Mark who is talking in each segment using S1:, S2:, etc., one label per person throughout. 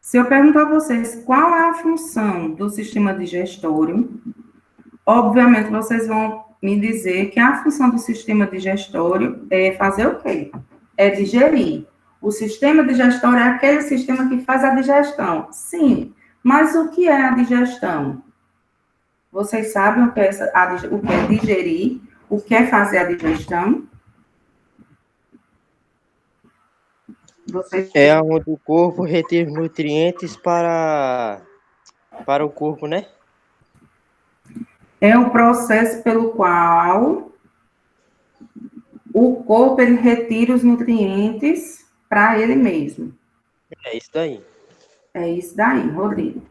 S1: Se eu perguntar a vocês qual é a função do sistema digestório, obviamente vocês vão me dizer que a função do sistema digestório é fazer o quê? É digerir. O sistema digestório é aquele sistema que faz a digestão. Sim, mas o que é a digestão? Vocês sabem o que é, o que é digerir? O que é fazer a digestão? Vocês...
S2: É onde o corpo retém nutrientes para o corpo, né?
S1: É o processo pelo qual o corpo ele retira os nutrientes para ele mesmo.
S2: É isso daí.
S1: É isso daí, Rodrigo.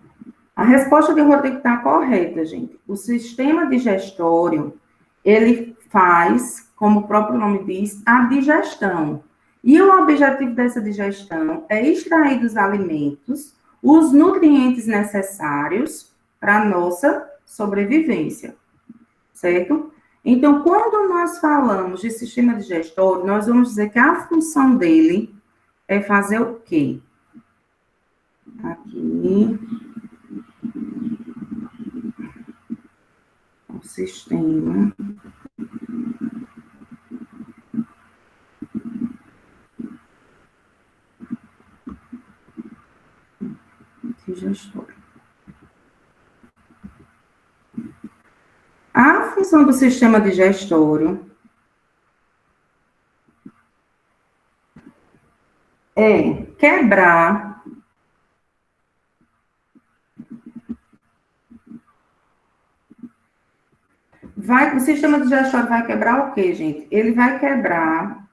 S1: A resposta de Rodrigo está correta, gente. O sistema digestório, ele faz, como o próprio nome diz, a digestão. E o objetivo dessa digestão é extrair dos alimentos os nutrientes necessários para a nossa sobrevivência, certo? Então, quando nós falamos de sistema digestório, nós vamos dizer que a função dele é fazer o quê? Aqui. O sistema digestório. A função do sistema digestório é quebrar o sistema digestório vai quebrar o quê, gente? Ele vai quebrar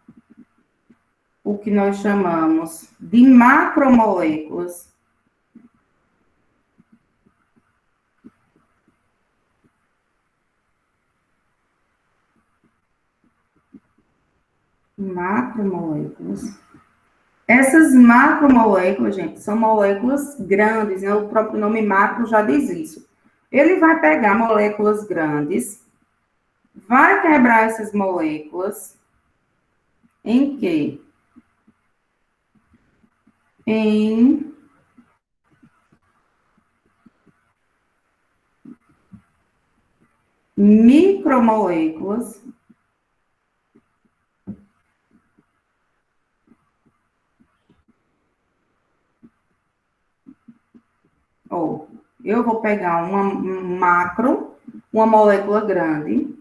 S1: o que nós chamamos de macromoléculas Essas macromoléculas, gente, são moléculas grandes, né? O próprio nome macro já diz isso. Ele vai pegar moléculas grandes, vai quebrar essas moléculas em quê? Em micromoléculas ou eu vou pegar uma molécula grande,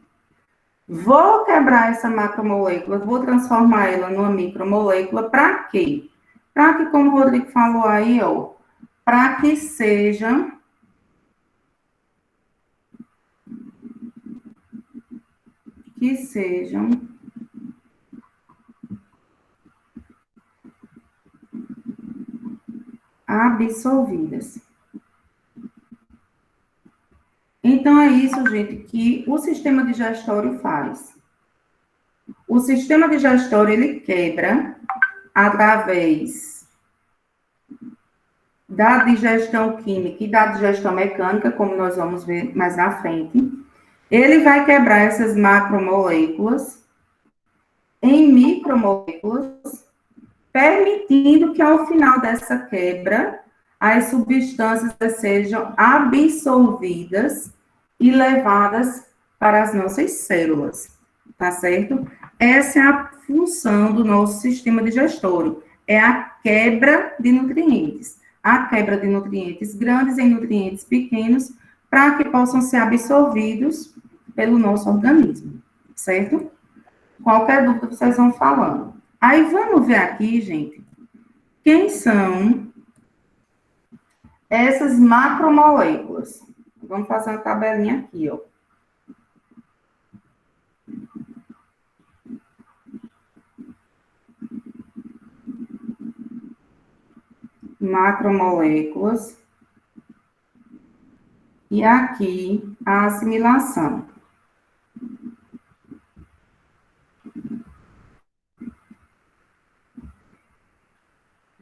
S1: vou quebrar essa macromolécula, vou transformar ela numa micromolécula, para quê? Para que, como o Rodrigo falou aí, ó, para que sejam absorvidas. Então, é isso, gente, que o sistema digestório faz. O sistema digestório, ele quebra através da digestão química e da digestão mecânica, como nós vamos ver mais na frente. Ele vai quebrar essas macromoléculas em micromoléculas, permitindo que, ao final dessa quebra, as substâncias sejam absorvidas e levadas para as nossas células, tá certo? Essa é a função do nosso sistema digestório, é a quebra de nutrientes. A quebra de nutrientes grandes em nutrientes pequenos, para que possam ser absorvidos pelo nosso organismo, certo? Qualquer dúvida, vocês vão falando. Aí, vamos ver aqui, gente, quem são essas macromoléculas. Vamos fazer uma tabelinha aqui, ó. Macromoléculas. E aqui, a assimilação.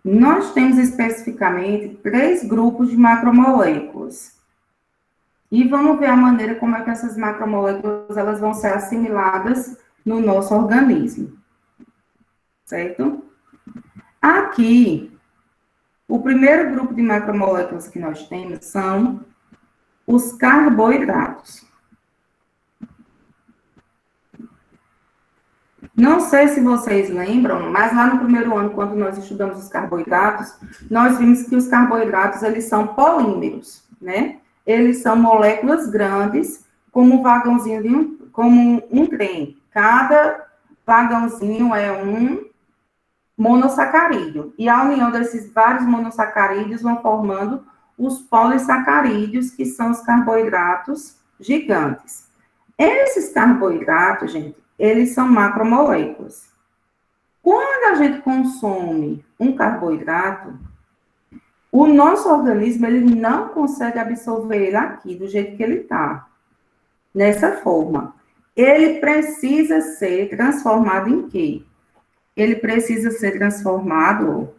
S1: Nós temos especificamente 3 grupos de macromoléculas. E vamos ver a maneira como é que essas macromoléculas elas vão ser assimiladas no nosso organismo. Certo? Aqui, O primeiro grupo de macromoléculas que nós temos são os carboidratos. Não sei se vocês lembram, mas lá no primeiro ano, quando nós estudamos os carboidratos, nós vimos que os carboidratos, eles são polímeros, né? Eles são moléculas grandes, como um vagãozinho, como um trem. Cada vagãozinho é um monossacarídeo. E a união desses vários monossacarídeos vão formando os polissacarídeos, que são os carboidratos gigantes. Esses carboidratos, gente, eles são macromoléculas. Quando a gente consome um carboidrato, o nosso organismo ele não consegue absorver ele aqui do jeito que ele está, nessa forma. Ele precisa ser transformado em quê? Ele precisa ser transformado,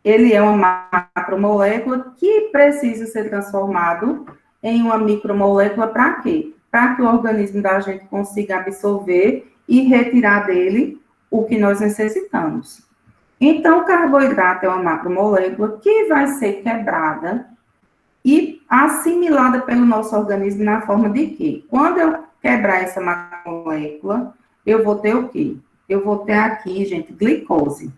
S1: ele é uma macromolécula que precisa ser transformado em uma micromolécula para quê? Para que o organismo da gente consiga absorver e retirar dele o que nós necessitamos. Então, o carboidrato é uma macromolécula que vai ser quebrada e assimilada pelo nosso organismo na forma de quê? Quando eu quebrar essa macromolécula, eu vou ter o quê? Eu vou ter aqui, gente, glicose.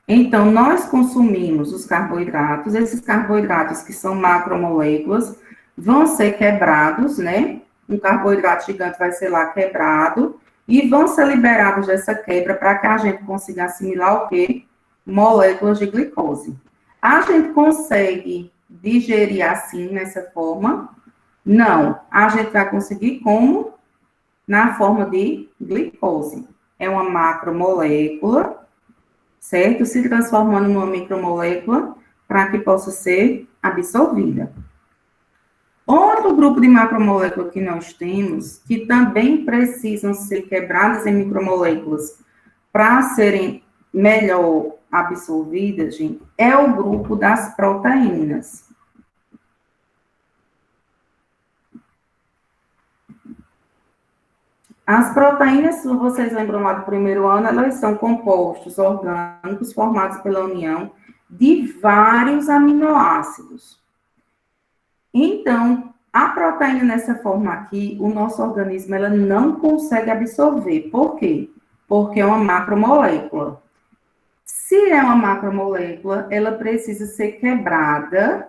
S1: Então, nós consumimos os carboidratos, esses carboidratos que são macromoléculas, vão ser quebrados, né? Um carboidrato gigante vai ser lá quebrado, e vão ser liberados dessa quebra para que a gente consiga assimilar o quê? Moléculas de glicose. A gente consegue digerir assim, nessa forma? Não. A gente vai conseguir como? Na forma de glicose. É uma macromolécula, certo? Se transformando numa micromolécula para que possa ser absorvida. Outro grupo de macromoléculas que nós temos, que também precisam ser quebradas em micromoléculas para serem melhor absorvidas, gente, é o grupo das proteínas. As proteínas, se vocês lembram lá do primeiro ano, elas são compostos orgânicos formados pela união de vários aminoácidos. Então, a proteína nessa forma aqui, o nosso organismo ela não consegue absorver. Por quê? Porque é uma macromolécula. Se é uma macromolécula, ela precisa ser quebrada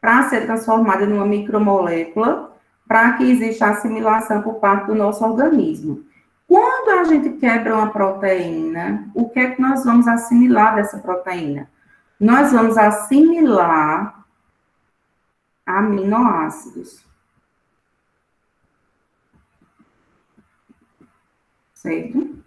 S1: para ser transformada numa micromolécula, para que exista assimilação por parte do nosso organismo. Quando a gente quebra uma proteína, o que é que nós vamos assimilar dessa proteína? Nós vamos assimilar aminoácidos. Certo?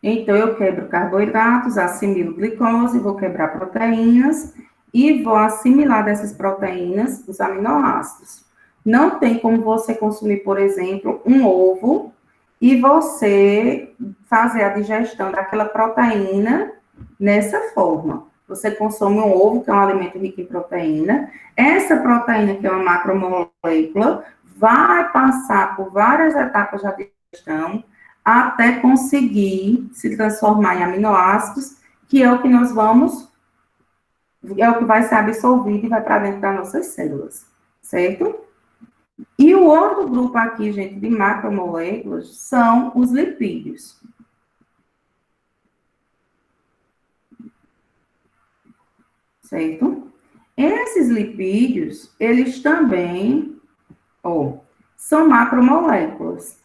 S1: Então, eu quebro carboidratos, assimilo glicose, vou quebrar proteínas e vou assimilar dessas proteínas os aminoácidos. Não tem como você consumir, por exemplo, um ovo e você fazer a digestão daquela proteína nessa forma. Você consome um ovo, que é um alimento rico em proteína. Essa proteína, que é uma macromolécula, vai passar por várias etapas da digestão até conseguir se transformar em aminoácidos, que é o que nós vamos, é o que vai ser absorvido e vai para dentro das nossas células, certo? E o outro grupo aqui, gente, de macromoléculas são os lipídios. Certo? Esses lipídios, eles também, são macromoléculas.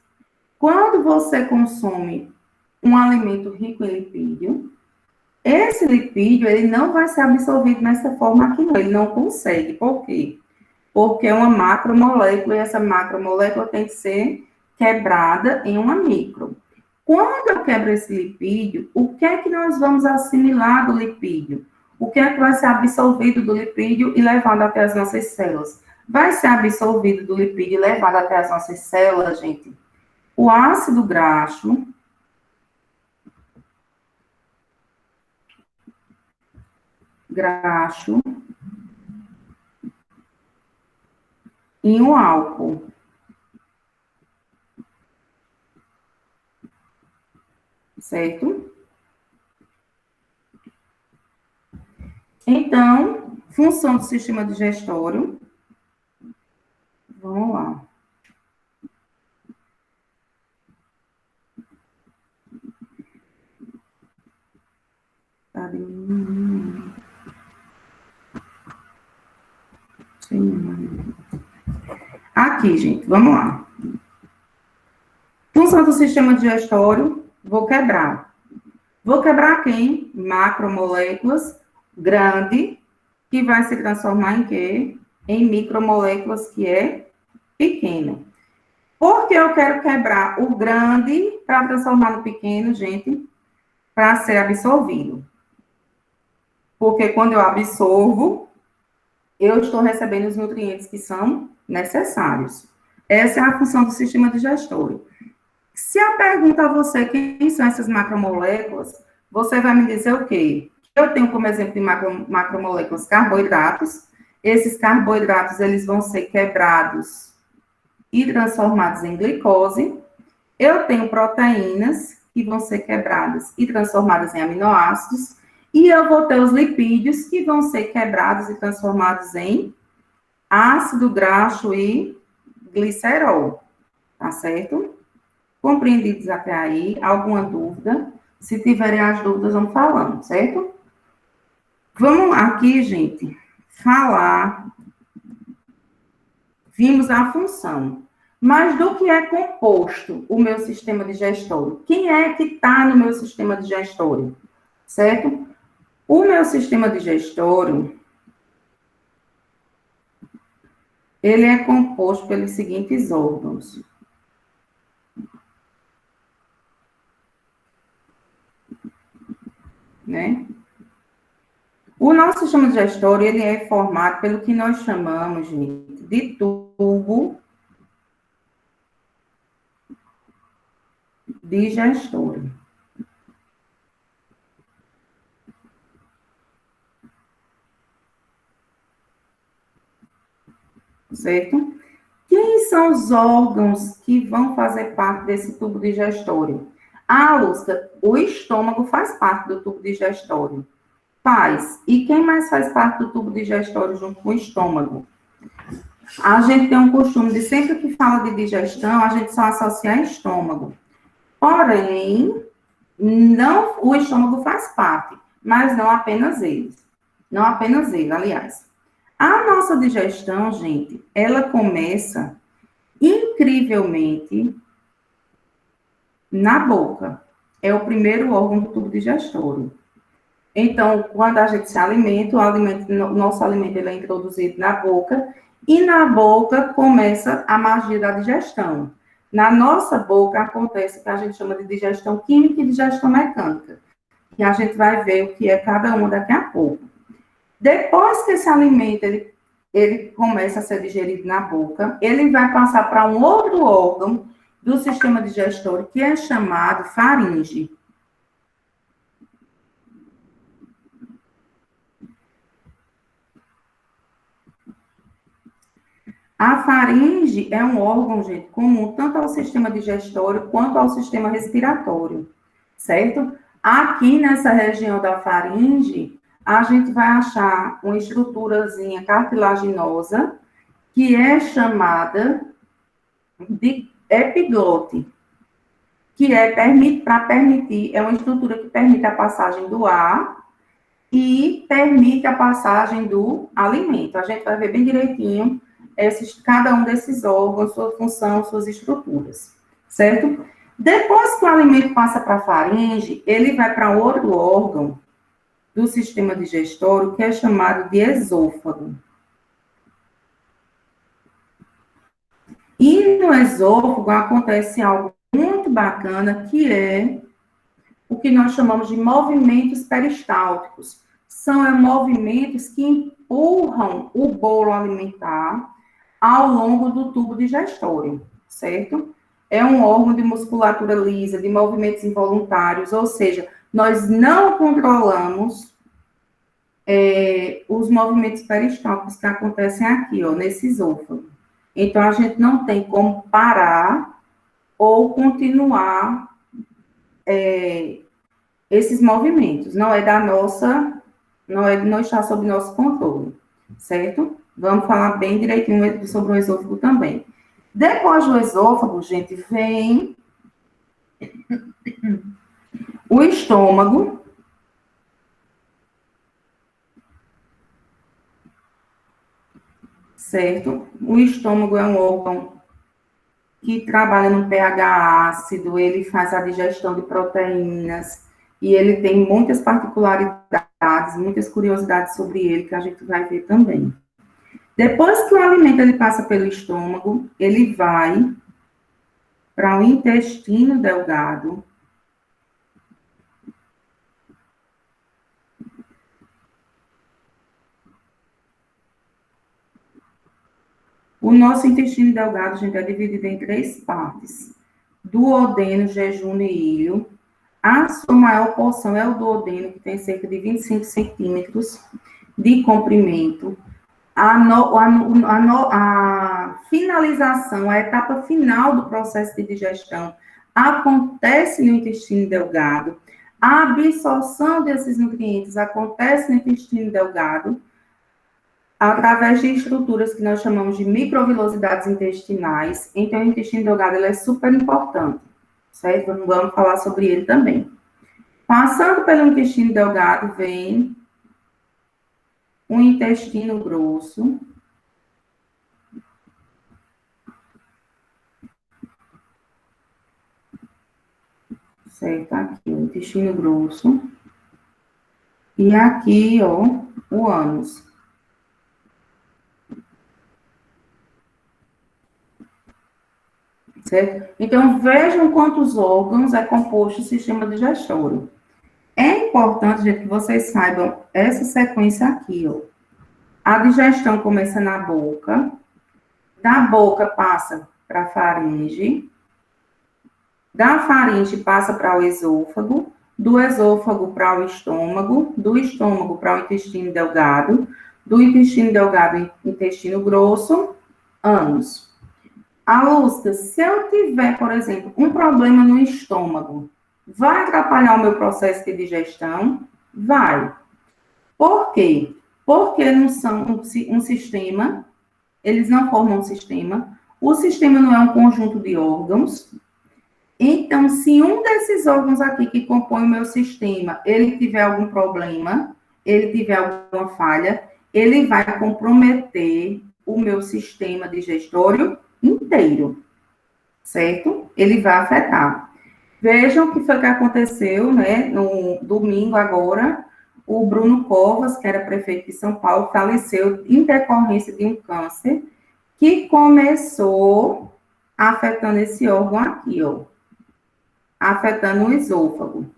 S1: Quando você consome um alimento rico em lipídio, esse lipídio, ele não vai ser absorvido nessa forma aqui, não. Ele não consegue. Por quê? Porque é uma macromolécula e essa macromolécula tem que ser quebrada em uma micro. Quando eu quebro esse lipídio, o que é que nós vamos assimilar do lipídio? O que é que vai ser absorvido do lipídio e levado até as nossas células? Vai ser absorvido do lipídio e levado até as nossas células, gente, o ácido graxo, e um álcool. certo? Então, função do sistema digestório. Vamos lá. Aqui, gente, vamos lá. Função do sistema digestório, vou quebrar. Vou quebrar quem? Macromoléculas grande, que vai se transformar em quê? Em micromoléculas, que é pequeno. Por que eu quero quebrar o grande para transformar no pequeno, gente? Para ser absorvido. Porque quando eu absorvo, eu estou recebendo os nutrientes que são necessários. Essa é a função do sistema digestório. Se eu pergunto a você quem são essas macromoléculas, você vai me dizer o quê? Eu tenho como exemplo de macromoléculas carboidratos. Esses carboidratos, eles vão ser quebrados e transformados em glicose. Eu tenho proteínas que vão ser quebradas e transformadas em aminoácidos. E eu vou ter os lipídios que vão ser quebrados e transformados em ácido graxo e glicerol. Tá certo? Compreendidos até aí? Alguma dúvida? Se tiverem as dúvidas, vamos falando, certo? Vamos aqui, gente, falar. Vimos a função. Mas do que é composto o meu sistema digestório? Quem é que está no meu sistema digestório? Certo? O meu sistema digestório, ele é composto pelos seguintes órgãos. Né? O nosso sistema digestório, ele é formado pelo que nós chamamos, gente, de tubo digestório. Certo? Quem são os órgãos que vão fazer parte desse tubo digestório? Ah, Lúcia, o estômago faz parte do tubo digestório. Faz. E quem mais faz parte do tubo digestório junto com o estômago? A gente tem um costume de sempre que fala de digestão, a gente só associa a estômago. Porém, não, o estômago faz parte, mas não apenas ele. Não apenas ele, aliás. A nossa digestão, gente, ela começa incrivelmente na boca. É o primeiro órgão do tubo digestório. Então, quando a gente se alimenta, o nosso alimento ele é introduzido na boca, e na boca começa a magia da digestão. Na nossa boca acontece o que a gente chama de digestão química e digestão mecânica. E a gente vai ver o que é cada uma daqui a pouco. Depois que esse alimento ele começa a ser digerido na boca, ele vai passar para um outro órgão do sistema digestório, que é chamado faringe. A faringe é um órgão, gente, comum tanto ao sistema digestório quanto ao sistema respiratório, certo? Aqui nessa região da faringe, a gente vai achar uma estruturazinha cartilaginosa, que é chamada de epiglote, que é para permitir, é uma estrutura que permite a passagem do ar e permite a passagem do alimento. A gente vai ver bem direitinho cada um desses órgãos, sua função, suas estruturas, certo? Depois que o alimento passa para a faringe, ele vai para outro órgão do sistema digestório, que é chamado de esôfago. E no esôfago acontece algo muito bacana, que é o que nós chamamos de movimentos peristálticos. São movimentos que empurram o bolo alimentar ao longo do tubo digestório, certo? É um órgão de musculatura lisa, de movimentos involuntários, ou seja, nós não controlamos os movimentos peristálticos que acontecem aqui, ó, nesse esôfago. Então, a gente não tem como parar ou continuar esses movimentos. Não é da nossa, não está sob nosso controle, certo? Vamos falar bem direitinho sobre o esôfago também. Depois do esôfago, gente, vem o estômago, certo? O estômago é um órgão que trabalha no pH ácido, ele faz a digestão de proteínas, e ele tem muitas particularidades, muitas curiosidades sobre ele, que a gente vai ver também. Depois que o alimento ele passa pelo estômago, ele vai para o intestino delgado. O nosso intestino delgado, gente, é dividido em 3 partes: duodeno, jejum e ilho. A sua maior porção é o duodeno, que tem cerca de 25 centímetros de comprimento. A finalização, a etapa final do processo de digestão acontece no intestino delgado. A absorção desses nutrientes acontece no intestino delgado através de estruturas que nós chamamos de microvilosidades intestinais. Então, o intestino delgado ele é super importante, certo? Vamos falar sobre ele também. Passando pelo intestino delgado, vem o intestino grosso. Certo? Aqui, o intestino grosso. E aqui, ó, o ânus. Certo? Então, vejam quantos órgãos é composto o sistema digestório. É importante, gente, que vocês saibam essa sequência aqui, ó. A digestão começa na boca, da boca passa para a faringe, da faringe passa para o esôfago, do esôfago para o estômago, do estômago para o intestino delgado, do intestino delgado intestino grosso, ânus. A Lúcia, se eu tiver, por exemplo, um problema no estômago, vai atrapalhar o meu processo de digestão? Vai. Por quê? Porque não são um sistema, eles não formam um sistema, o sistema não é um conjunto de órgãos. Então, se um desses órgãos aqui que compõe o meu sistema, ele tiver algum problema, ele tiver alguma falha, ele vai comprometer o meu sistema digestório inteiro, certo? Ele vai afetar. Vejam o que foi que aconteceu, né, no domingo agora, o Bruno Covas, que era prefeito de São Paulo, faleceu em decorrência de um câncer que começou afetando esse órgão aqui, ó, afetando o esôfago,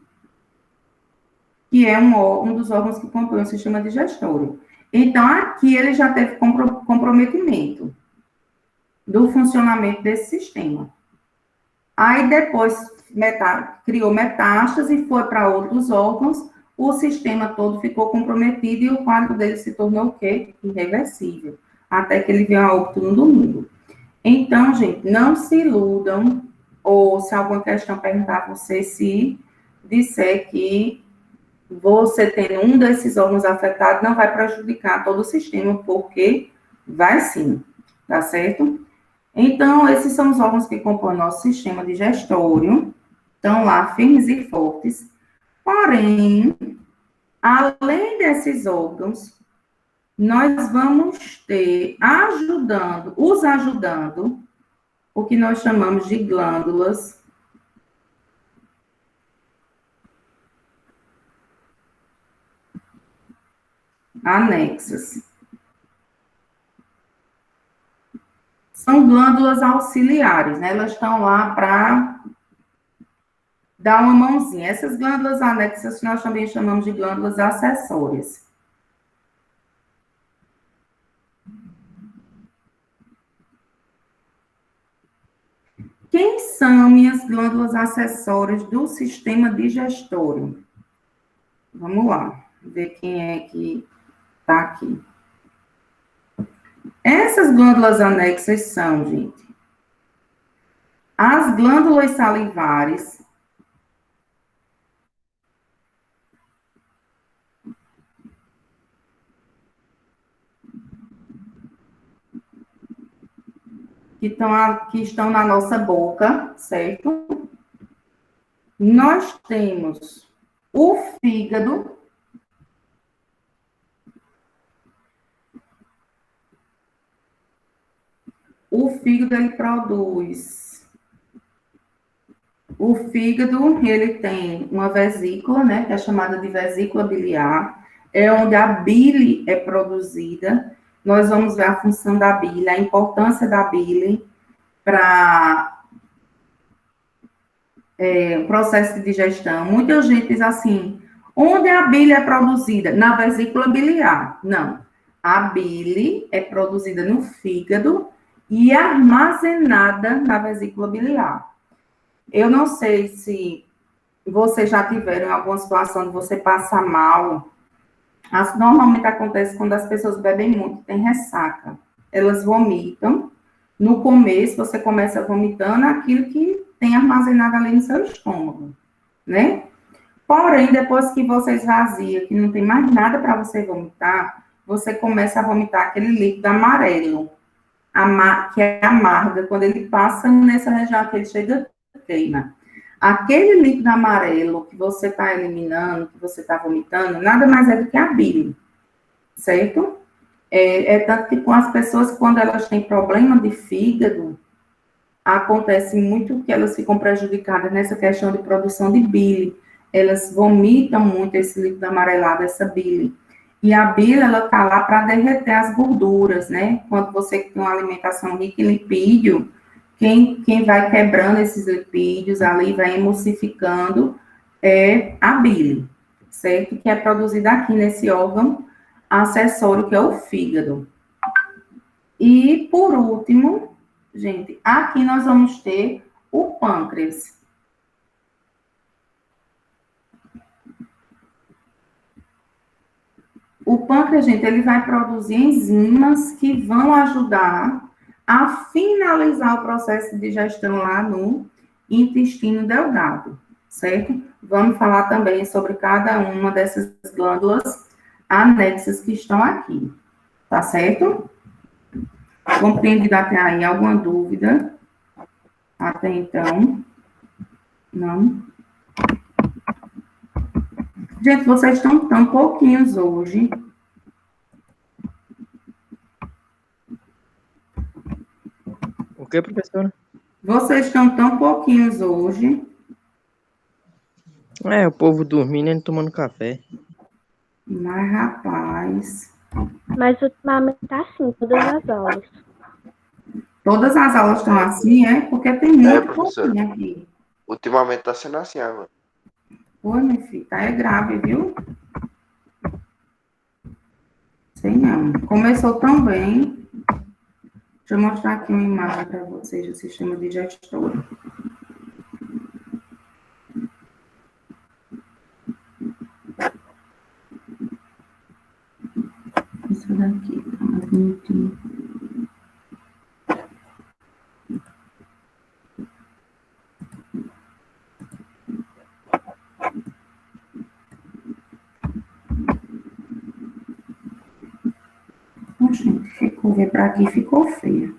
S1: que é um dos órgãos que compõem o sistema digestório. Então, aqui ele já teve comprometimento do funcionamento desse sistema. Aí depois criou metástase e foi para outros órgãos, o sistema todo ficou comprometido e o quadro dele se tornou o quê? Irreversível, até que ele veio a óbito no domingo. Então, gente, não se iludam, ou se alguma questão perguntar a você, se disser que você tendo um desses órgãos afetados não vai prejudicar todo o sistema, porque vai sim, tá certo? Então, esses são os órgãos que compõem o nosso sistema digestório, estão lá firmes e fortes. Porém, além desses órgãos, nós vamos ter os ajudando, o que nós chamamos de glândulas anexas. São glândulas auxiliares, né? Elas estão lá para dar uma mãozinha. Essas glândulas anexas nós também chamamos de glândulas acessórias. Quem são minhas glândulas acessórias do sistema digestório? Vamos lá, ver quem é que está aqui. Essas glândulas anexas são, gente, as glândulas salivares, que estão na nossa boca, certo? Nós temos o fígado. O fígado, ele produz. O fígado, ele tem uma vesícula, né, que é chamada de vesícula biliar, é onde a bile é produzida. Nós vamos ver a função da bile, a importância da bile para o processo de digestão. Muita gente diz assim, onde a bile é produzida? Na vesícula biliar. Não. A bile é produzida no fígado e armazenada na vesícula biliar. Eu não sei se vocês já tiveram alguma situação de você passar mal. Normalmente acontece quando as pessoas bebem muito, tem ressaca. Elas vomitam. No começo, você começa vomitando aquilo que tem armazenado ali no seu estômago, né? Porém, depois que você esvazia, que não tem mais nada para você vomitar, você começa a vomitar aquele líquido amarelo, que é amarga, quando ele passa nessa região que ele chega queima. Aquele líquido amarelo que você está eliminando, que você está vomitando, nada mais é do que a bile, certo? Tanto que com as pessoas, quando elas têm problema de fígado, acontece muito que elas ficam prejudicadas nessa questão de produção de bile. Elas vomitam muito esse líquido amarelado, essa bile. E a bile, ela está lá para derreter as gorduras, né? Quando você tem uma alimentação rica em lipídio, quem vai quebrando esses lipídios ali, vai emulsificando, é a bile, certo? Que é produzida aqui nesse órgão acessório, que é o fígado. E, por último, gente, aqui nós vamos ter o pâncreas. O pâncreas, gente, ele vai produzir enzimas que vão ajudar a finalizar o processo de digestão lá no intestino delgado, certo? Vamos falar também sobre cada uma dessas glândulas anexas que estão aqui, tá certo? Compreendido até aí alguma dúvida? Até então? Não? Gente, vocês estão tão pouquinhos hoje.
S2: O que, professora?
S1: Vocês estão tão pouquinhos hoje.
S2: O povo dormindo e tomando café.
S1: Mas, rapaz...
S3: Mas ultimamente tá assim, todas as aulas.
S1: Todas as aulas estão assim, é? Porque tem muito
S4: professor.
S1: pouquinho aqui.
S4: Ultimamente tá sendo assim agora.
S1: Oi, meu filho, tá grave, viu? Sei não. Começou tão bem. Deixa eu mostrar aqui uma imagem para vocês do sistema digestório. Isso daqui, tá mais bonitinho. Gente, ficou, ver para aqui, ficou feio.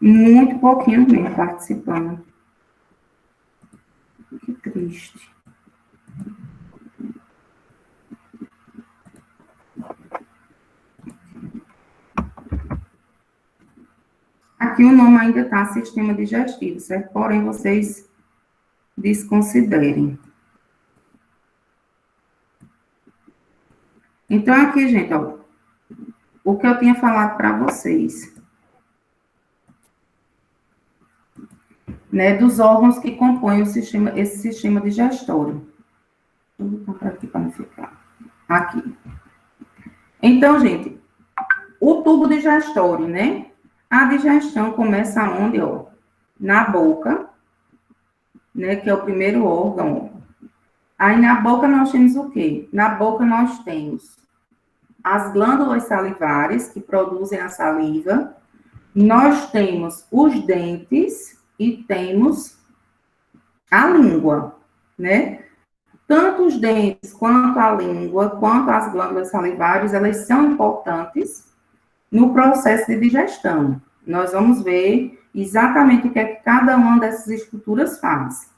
S1: Muito pouquinho mesmo participando. Que triste. Aqui o nome ainda está sistema digestivo, certo? Porém, vocês desconsiderem. Então, aqui, gente, ó, o que eu tinha falado para vocês, né, dos órgãos que compõem o sistema, esse sistema digestório. Vou botar para aqui para não ficar. Aqui. Então, gente, o tubo digestório, né? A digestão começa onde, ó? Na boca, né, que é o primeiro órgão, ó. Aí, na boca, nós temos o quê? Na boca, nós temos as glândulas salivares, que produzem a saliva. Nós temos os dentes e temos a língua, né? Tanto os dentes, quanto a língua, quanto as glândulas salivares, elas são importantes no processo de digestão. Nós vamos ver exatamente o que é que cada uma dessas estruturas faz.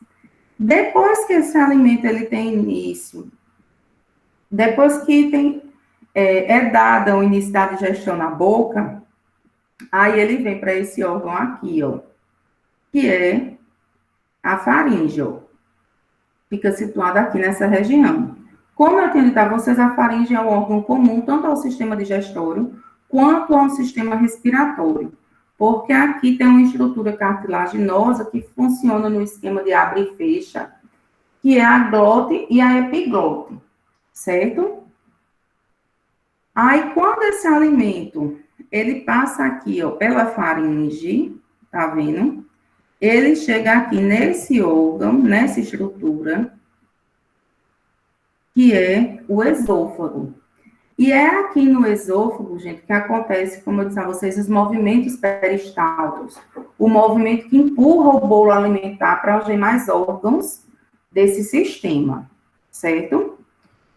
S1: Depois que esse alimento ele tem início, depois que é dado o início da digestão na boca, aí ele vem para esse órgão aqui, ó, que é a faringe, ó. Fica situado aqui nessa região. Como eu tinha dito a vocês, a faringe é um órgão comum tanto ao sistema digestório quanto ao sistema respiratório, porque aqui tem uma estrutura cartilaginosa que funciona no esquema de abre e fecha, que é a glote e a epiglote, certo? Aí, quando esse alimento, ele passa aqui, ó, pela faringe, tá vendo? Ele chega aqui nesse órgão, nessa estrutura, que é o esôfago. E é aqui no esôfago, gente, que acontece, como eu disse a vocês, os movimentos peristálticos. O movimento que empurra o bolo alimentar para os demais órgãos desse sistema, certo?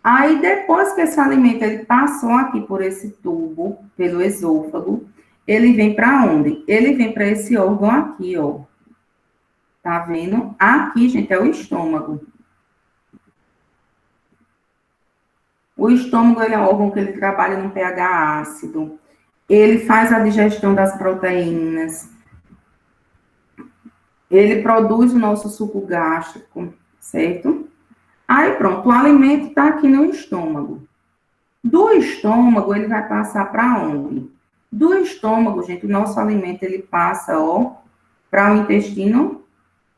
S1: Aí, depois que esse alimento ele passou aqui por esse tubo, pelo esôfago, ele vem para onde? Ele vem para esse órgão aqui, ó. Tá vendo? Aqui, gente, é o estômago. O estômago, ele é um órgão que ele trabalha no pH ácido. Ele faz a digestão das proteínas. Ele produz o nosso suco gástrico, certo? Aí, pronto, o alimento está aqui no estômago. Do estômago, ele vai passar para onde? Do estômago, gente, o nosso alimento, ele passa, ó, para o intestino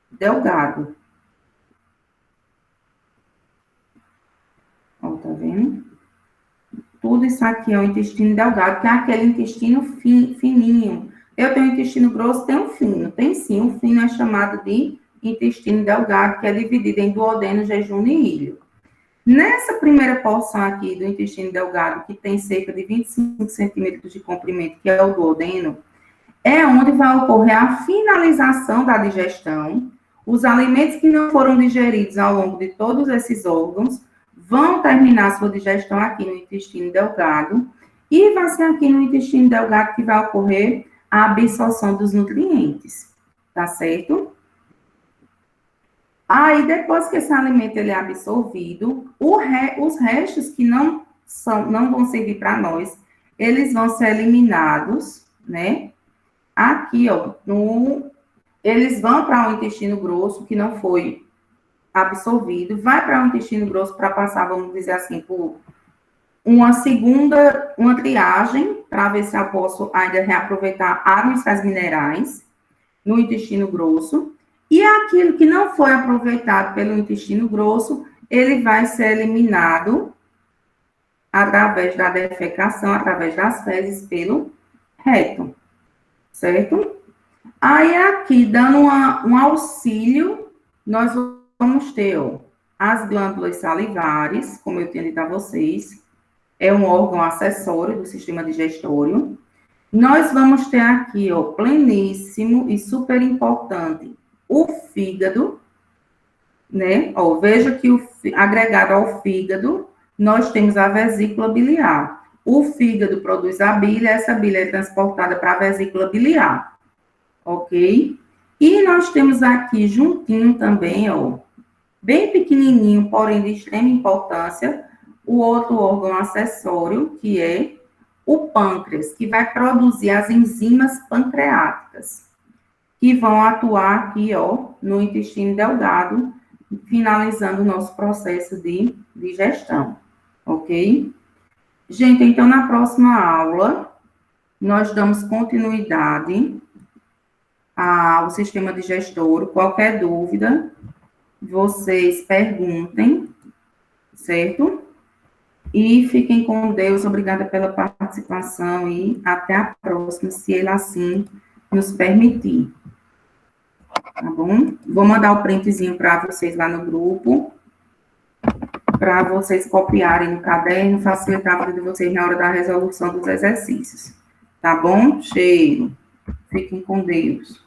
S1: delgado. Ó, tá vendo? Tudo isso aqui é o intestino delgado, que é aquele intestino fininho. Eu tenho intestino grosso, tenho fino. Tem sim, o fino é chamado de intestino delgado, que é dividido em duodeno, jejum e ilho. Nessa primeira porção aqui do intestino delgado, que tem cerca de 25 centímetros de comprimento, que é o duodeno, é onde vai ocorrer a finalização da digestão. Os alimentos que não foram digeridos ao longo de todos esses órgãos vão terminar sua digestão aqui no intestino delgado, e vai ser aqui no intestino delgado que vai ocorrer a absorção dos nutrientes, tá certo? Aí, depois que esse alimento ele é absorvido, os restos que não vão servir para nós, eles vão ser eliminados, né? Aqui, ó, eles vão para o intestino grosso, que não foi absorvido, vai para o intestino grosso para passar, vamos dizer assim, por uma triagem, para ver se eu posso ainda reaproveitar água e sais minerais no intestino grosso. E aquilo que não foi aproveitado pelo intestino grosso, ele vai ser eliminado através da defecação, através das fezes, pelo reto, certo? Aí, aqui, dando um auxílio, nós vamos ter, ó, as glândulas salivares, como eu tinha dito a vocês, é um órgão acessório do sistema digestório. Nós vamos ter aqui, ó, pleníssimo e super importante, o fígado, né? Ó, veja que agregado ao fígado, nós temos a vesícula biliar. O fígado produz a bile, essa bile é transportada para a vesícula biliar, ok? E nós temos aqui juntinho também, ó, bem pequenininho, porém de extrema importância, o outro órgão acessório, que é o pâncreas, que vai produzir as enzimas pancreáticas, que vão atuar aqui, ó, no intestino delgado, finalizando o nosso processo de digestão, ok? Gente, então, na próxima aula, nós damos continuidade ao sistema digestório. Qualquer dúvida, vocês perguntem, certo? E fiquem com Deus. Obrigada pela participação e até a próxima, se ele assim nos permitir. Tá bom? Vou mandar o printzinho para vocês lá no grupo, para vocês copiarem no caderno, facilitar a vida de vocês na hora da resolução dos exercícios. Tá bom? Cheiro. Fiquem com Deus.